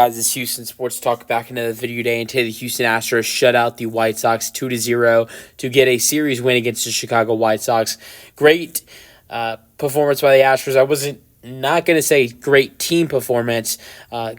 Guys, it's Houston Sports Talk back into the video day, and today the Houston Astros shut out the White Sox 2-0 to get a series win against the Chicago White Sox. Great performance by the Astros. I wasn't not going to say great team performance.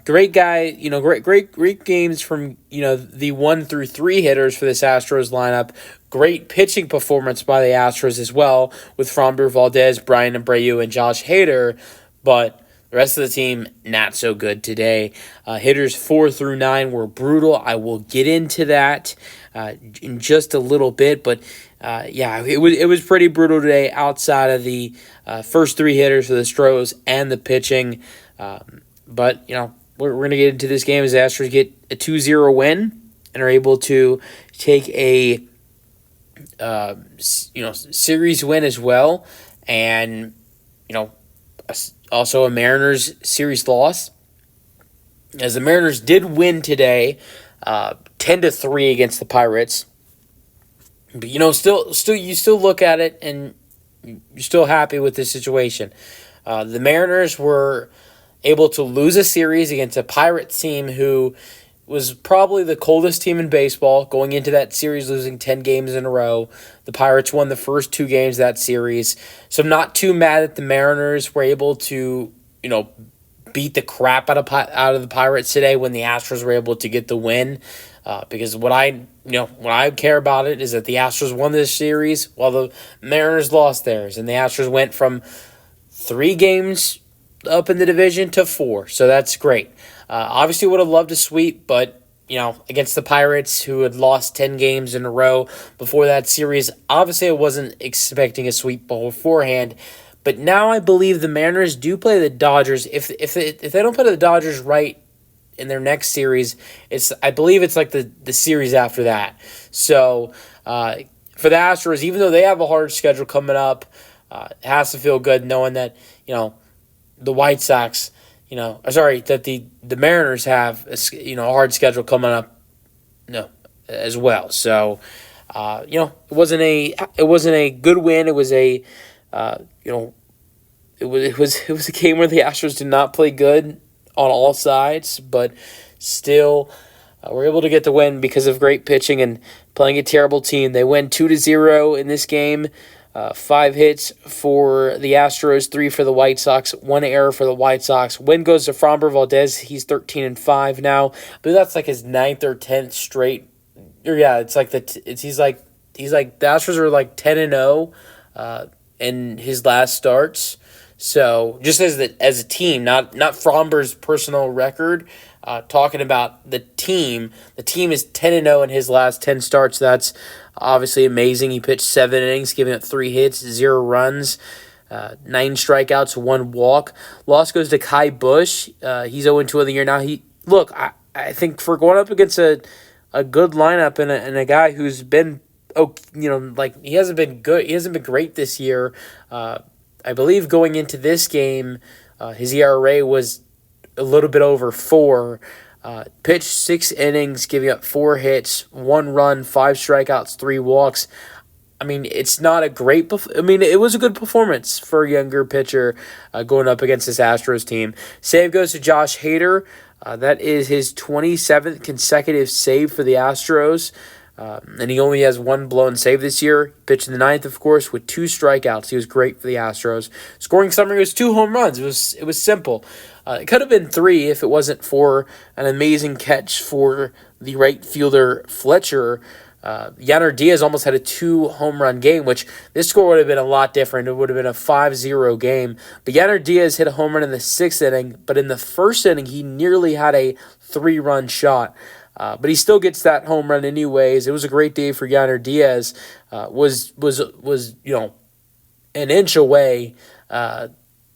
Great guy, great games from, the 1 through 3 hitters for this Astros lineup. Great pitching performance by the Astros as well with Framber Valdez, Brian Abreu, and Josh Hader, but the rest of the team, not so good today. Hitters 4 through 9 were brutal. I will get into that in just a little bit, but it was pretty brutal today outside of the first 3 hitters for the Astros and the pitching. But we're going to get into this game as the Astros get a 2-0 win and are able to take a series win as well, and also a Mariners series loss, as the Mariners did win today, 10-3 against the Pirates. But still you still look at it and you're still happy with the situation. The Mariners were able to lose a series against a Pirates team who was probably the coldest team in baseball, going into that series losing 10 games in a row. The Pirates won the first 2 games of that series. So I'm not too mad that the Mariners were able to, beat the crap out of the Pirates today when the Astros were able to get the win. Because what I care about it is that the Astros won this series while the Mariners lost theirs. And the Astros went from 3 games up in the division to 4. So that's great. Obviously would have loved a sweep, but, against the Pirates, who had lost 10 games in a row before that series, obviously I wasn't expecting a sweep beforehand. But now I believe the Mariners do play the Dodgers. If they don't play the Dodgers right in their next series, I believe it's like the series after that. So for the Astros, even though they have a hard schedule coming up, it has to feel good knowing that, the White Sox, that the Mariners have a hard schedule coming up, as well. So, it wasn't a good win. It was a, it was a game where the Astros did not play good on all sides, but still were able to get the win because of great pitching and playing a terrible team. They win 2-0 in this game. 5 hits for the Astros, 3 for the White Sox, 1 error for the White Sox. Win goes to Framber Valdez. He's 13-5 now. I believe that's like his 9th or 10th straight. Or yeah, it's like he's like the Astros are like 10-0 in his last starts. So just as a team, not Framber's personal record. Talking about the team is 10-0 in his last 10 starts. That's obviously amazing. He pitched 7 innings, giving up 3 hits, 0 runs, 9 strikeouts, 1 walk. Loss goes to Kai Busch. He's 0-2 of the year now. I think for going up against a good lineup and a guy who's been, he hasn't been good. He hasn't been great this year. I believe going into this game, his ERA was a little bit over 4. Pitched 6 innings, giving up 4 hits, 1 run, 5 strikeouts, 3 walks. I mean, it's not a great it was a good performance for a younger pitcher going up against this Astros team. Save goes to Josh Hader. That is his 27th consecutive save for the Astros. And he only has 1 blown save this year. Pitched in the 9th, of course, with 2 strikeouts. He was great for the Astros. Scoring summary was 2 home runs. It was simple. It could have been 3 if it wasn't for an amazing catch for the right fielder Fletcher. Yainer Diaz almost had a 2 home run game, which this score would have been a lot different. It would have been a 5-0 game. But Yainer Diaz hit a home run in the 6th inning, but in the 1st inning, he nearly had a 3-run shot. But he still gets that home run anyways. It was a great day for Yainer Diaz. Was an inch away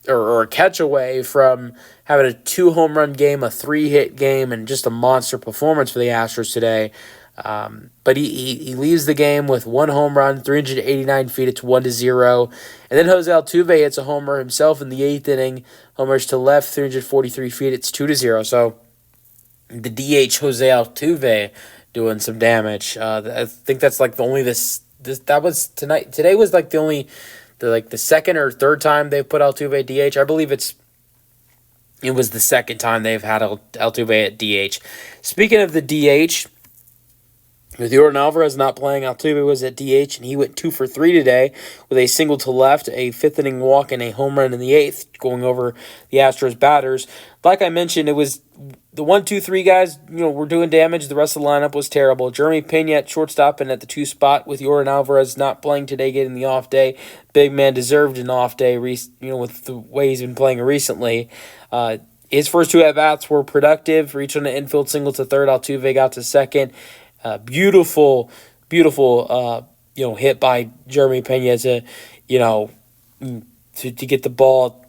or a catch away from having a 2 home run game, a 3-hit game, and just a monster performance for the Astros today. But he leaves the game with 1 home run, 389 feet. It's 1-0. And then Jose Altuve hits a homer himself in the 8th inning. Homers to left, 343 feet. It's 2-0. So the DH Jose Altuve doing some damage. I think that's like the only that was tonight. Today was like the 2nd or 3rd time they put Altuve DH. I believe it's It was the second time they've had Altuve at DH. Speaking of the DH, with Jordan Alvarez not playing, Altuve was at DH, and he went 2 for 3 today with a single to left, a fifth-inning walk, and a home run in the eighth, going over the Astros batters. Like I mentioned, it was the 1, 2, 3 guys, were doing damage. The rest of the lineup was terrible. Jeremy Pena at shortstop and at the 2 spot with Jordan Alvarez not playing today, getting the off day. Big man deserved an off day, with the way he's been playing recently. His first 2 at-bats were productive. Reached on an infield single to third. Altuve got to second. Beautiful hit by Jeremy Pena to get the ball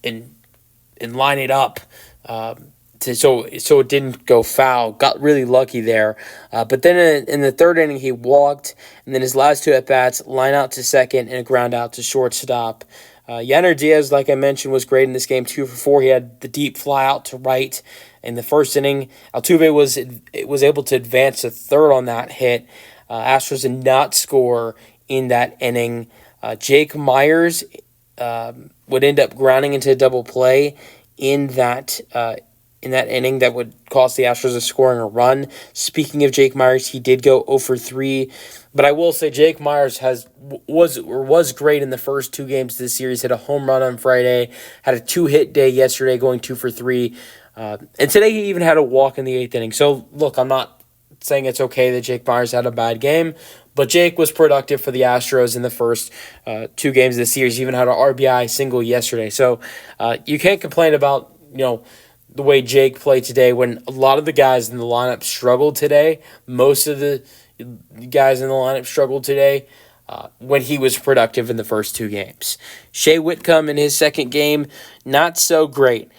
and line it up so it didn't go foul. Got really lucky there. But then in the third inning, he walked, and then his last 2 at-bats, line out to second and a ground out to shortstop. Yanner Diaz, like I mentioned, was great in this game, 2 for 4. He had the deep fly out to right in the first inning. Altuve was able to advance to third on that hit. Astros did not score in that inning. Jake Myers would end up grounding into a double play in that inning that would cost the Astros scoring a run. Speaking of Jake Myers, he did go 0 for 3. But I will say Jake Myers was great in the first 2 games of this series. Hit a home run on Friday, had a 2-hit day yesterday, going 2 for 3. And today he even had a walk in the 8th inning. So, look, I'm not saying it's okay that Jake Myers had a bad game, but Jake was productive for the Astros in the first 2 games of the series. He even had an RBI single yesterday. So you can't complain about, the way Jake played today when a lot of the guys in the lineup struggled today. Most of the guys in the lineup struggled today when he was productive in the first 2 games. Shea Whitcomb in his second game, not so great.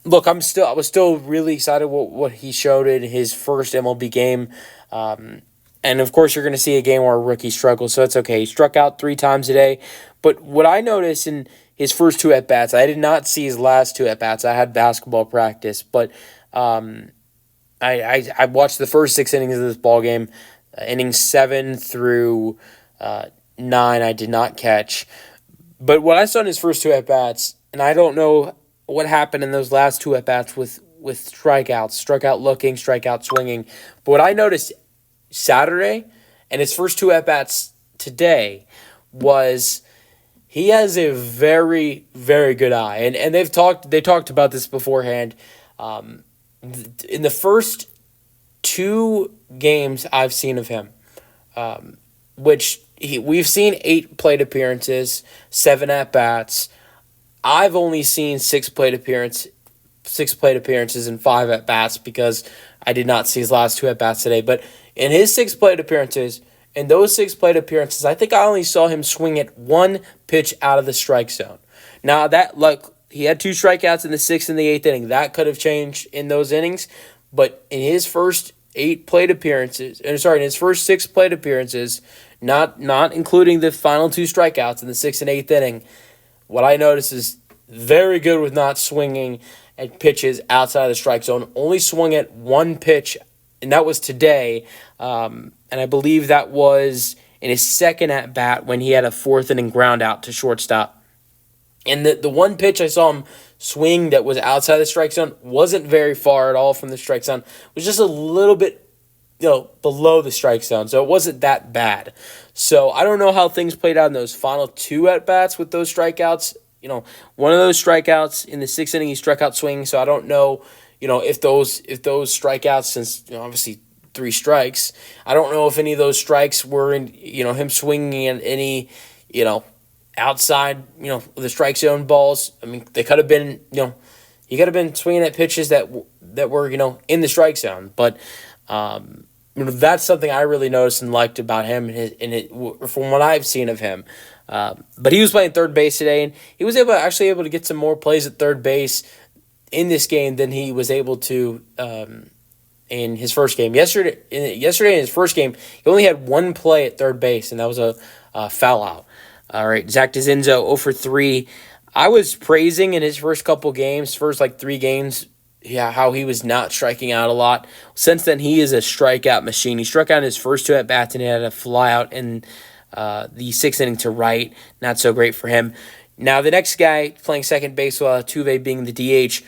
Look, I was still really excited what he showed in his first MLB game. And, of course, you're going to see a game where a rookie struggles, so it's okay. He struck out 3 times today. But what I noticed in his first 2 at-bats, I did not see his last 2 at-bats. I had basketball practice. But I watched the first 6 innings of this ballgame. Innings 7 through 9 I did not catch. But what I saw in his first 2 at-bats, and I don't know what happened in those last 2 at-bats with strikeouts, strikeout looking, strikeout swinging. But what I noticed Saturday and his first 2 at-bats today was he has a very, very good eye. And they talked about this beforehand. In the first 2 games I've seen of him, which we've seen 8 plate appearances, 7 at-bats. I've only seen 6 plate appearances and 5 at-bats because I did not see his last 2 at-bats today. But in his 6 plate appearances, I think I only saw him swing at 1 pitch out of the strike zone. Now, he had 2 strikeouts in the 6th and the 8th inning. That could have changed in those innings. But in his first 6 plate appearances, not including the final 2 strikeouts in the 6th and 8th inning, what I noticed is very good with not swinging at pitches outside of the strike zone. Only swung at 1 pitch, and that was today. And I believe that was in his second at-bat when he had a 4th inning ground out to shortstop. And the 1 pitch I saw him swing that was outside the strike zone wasn't very far at all from the strike zone. It was just a little bit below the strike zone, so it wasn't that bad. So I don't know how things played out in those final 2 at-bats with those strikeouts. One of those strikeouts in the 6th inning, he struck out swinging, so I don't know, if those strikeouts, since, obviously 3 strikes, I don't know if any of those strikes were in, him swinging at any, outside, the strike zone balls. I mean, they could have been, he could have been swinging at pitches that were, in the strike zone. But that's something I really noticed and liked about him from what I've seen of him. But he was playing third base today, and he was able to get some more plays at third base in this game than he was able to in his first game. Yesterday in his first game, he only had 1 play at third base, and that was a foul out. All right, Zach DeZinzo 0 for 3. I was praising in his first 3 games, how he was not striking out a lot. Since then, he is a strikeout machine. He struck out in his first 2 at-bats, and he had a fly out in the 6th inning to right. Not so great for him. Now, the next guy playing second base while Altuve being the DH,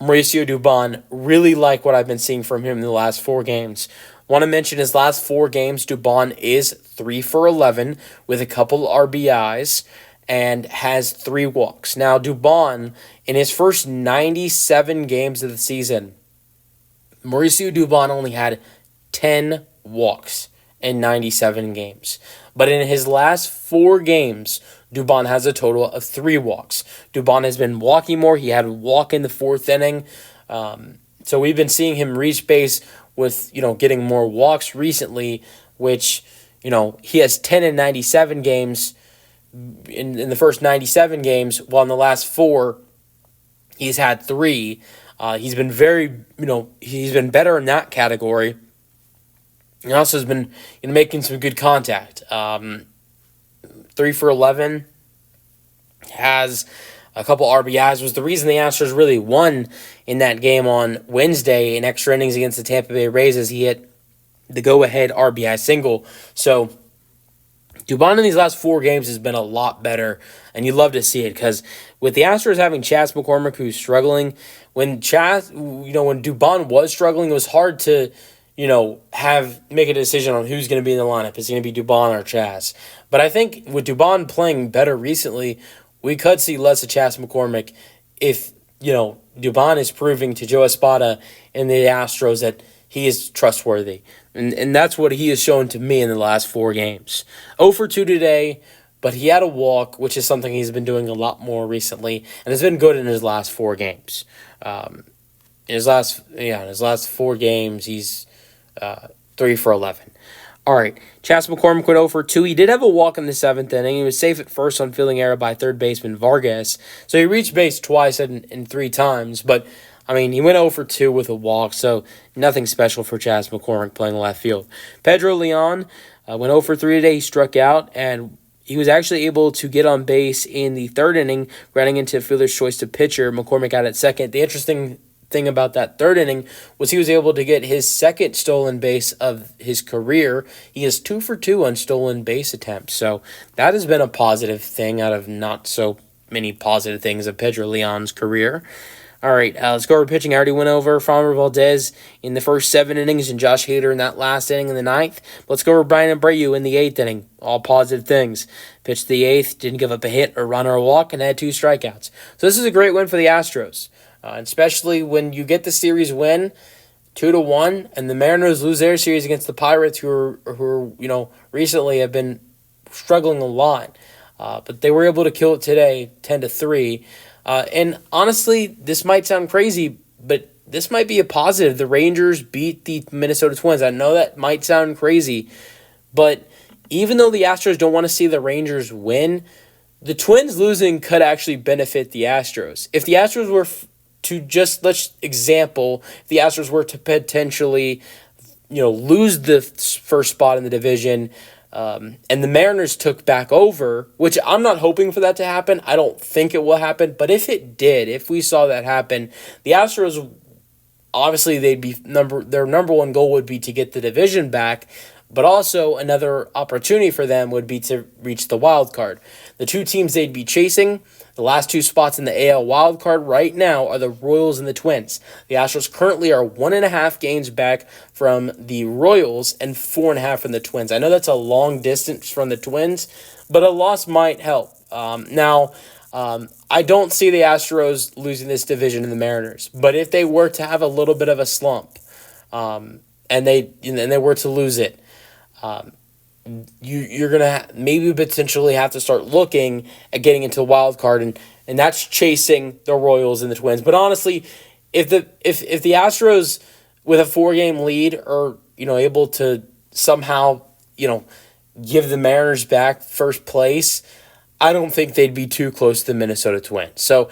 Mauricio Dubon, really like what I've been seeing from him in the last 4 games. Want to mention his last 4 games, Dubon is 3 for 11 with a couple RBIs and has 3 walks. Now, Dubon, in his first 97 games of the season, Mauricio Dubon only had 10 walks in 97 games. But in his last 4 games, Dubon has a total of 3 walks. Dubon has been walking more. He had a walk in the 4th inning. So we've been seeing him reach base with, getting more walks recently, which, he has 10 in 97 games in the first 97 games, while in the last 4, he's had 3. He's been he's been better in that category. He also has been making some good contact. 3 for 11, has a couple RBIs, was the reason the Astros really won in that game on Wednesday in extra innings against the Tampa Bay Rays as he hit the go-ahead RBI single. So Dubon in these last 4 games has been a lot better, and you love to see it because with the Astros having Chas McCormick who's struggling, when Dubon was struggling, it was hard to make a decision on who's going to be in the lineup. Is it going to be Dubon or Chas? But I think with Dubon playing better recently, we could see less of Chas McCormick if, Dubon is proving to Joe Espada and the Astros that he is trustworthy. And that's what he has shown to me in the last 4 games. 0 for 2 today, but he had a walk, which is something he's been doing a lot more recently, and has been good in his last 4 games. In his last 4 games, he's 3 for 11. All right, Chas McCormick went 0 for 2. He did have a walk in the 7th inning. He was safe at first on fielding error by third baseman Vargas. So he reached base twice and 3 times. But, he went 0 for 2 with a walk, so nothing special for Chas McCormick playing left field. Pedro Leon went 0 for 3 today. He struck out, and he was actually able to get on base in the 3rd inning, running into fielder's choice to pitcher. McCormick out at second. The interesting thing about that 3rd inning was he was able to get his 2nd stolen base of his career. He is 2 for 2 on stolen base attempts. So that has been a positive thing out of not so many positive things of Pedro Leon's career. All right, let's go over pitching. I already went over Framber Valdez in the first 7 innings and Josh Hader in that last inning in the 9th. Let's go over Brian Abreu in the 8th inning. All positive things. Pitched the 8th, didn't give up a hit, a run, or a walk, and had 2 strikeouts. So this is a great win for the Astros. Especially when you get the series win 2-1, and the Mariners lose their series against the Pirates, who recently have been struggling a lot, but they were able to kill it today, 10-3. And honestly, this might sound crazy, but this might be a positive. The Rangers beat the Minnesota Twins. I know that might sound crazy, but even though the Astros don't want to see the Rangers win, the Twins losing could actually benefit the Astros. If the Astros were if the Astros were to potentially, lose the first spot in the division, and the Mariners took back over, which I'm not hoping for that to happen. I don't think it will happen, but if it did, if we saw that happen, the Astros, obviously their number one goal would be to get the division back, but also another opportunity for them would be to reach the wild card. The 2 teams they'd be chasing, the last 2 spots in the AL wild card right now are the Royals and the Twins. The Astros currently are 1.5 games back from the Royals and 4.5 from the Twins. I know that's a long distance from the Twins, but a loss might help. I don't see the Astros losing this division to the Mariners, but if they were to have a little bit of a slump, and they were to lose it, you're gonna maybe potentially have to start looking at getting into the wild card, and that's chasing the Royals and the Twins. But honestly, if the Astros with a 4-game lead are able to somehow give the Mariners back first place, I don't think they'd be too close to the Minnesota Twins. So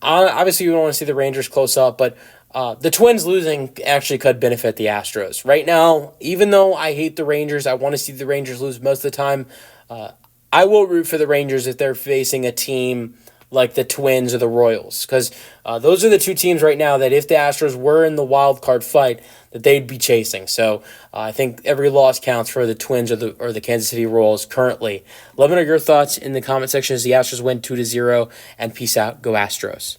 obviously we don't want to see the Rangers close up, but the Twins losing actually could benefit the Astros. Right now, even though I hate the Rangers, I want to see the Rangers lose most of the time. I will root for the Rangers if they're facing a team like the Twins or the Royals, because those are the two teams right now that if the Astros were in the wild card fight, that they'd be chasing. So I think every loss counts for the Twins or the Kansas City Royals currently. Let me know your thoughts in the comment section as the Astros win 2-0, and peace out. Go Astros.